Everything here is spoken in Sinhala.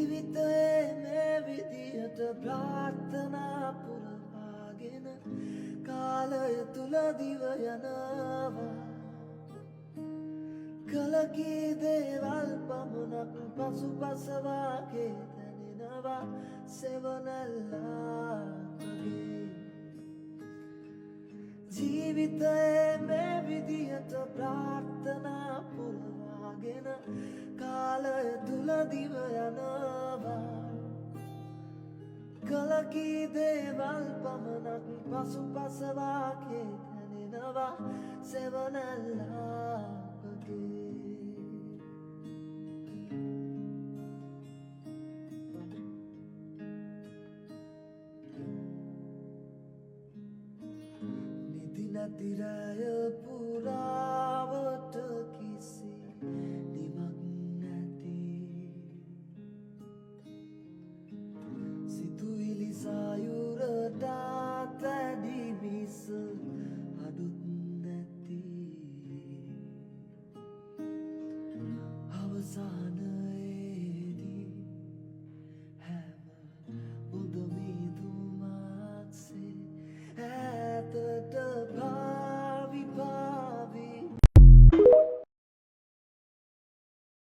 ජීවිතයේ මේ විදිහට ප්‍රාර්ථනා පුරවාගෙන කාලය තුල දිව යනවා කලකී දේවල් පමණක් පසුපසවාගේ දැනෙනවා සෙවනැල්ලාගේ ජීවිතයේ මේ විදිහට ප්‍රාර්ථනා පුරවාගෙන කාලය තුල දිව යනවා කලකී දේවල් පමණක් පසුපසවාගේ දැනෙනවා සෙවනැල්ලාගේ නැති රැය පුරාවට කිසි නිමක් නැති සිතුවිලි සයුරට තැඩි මිස අඩුත්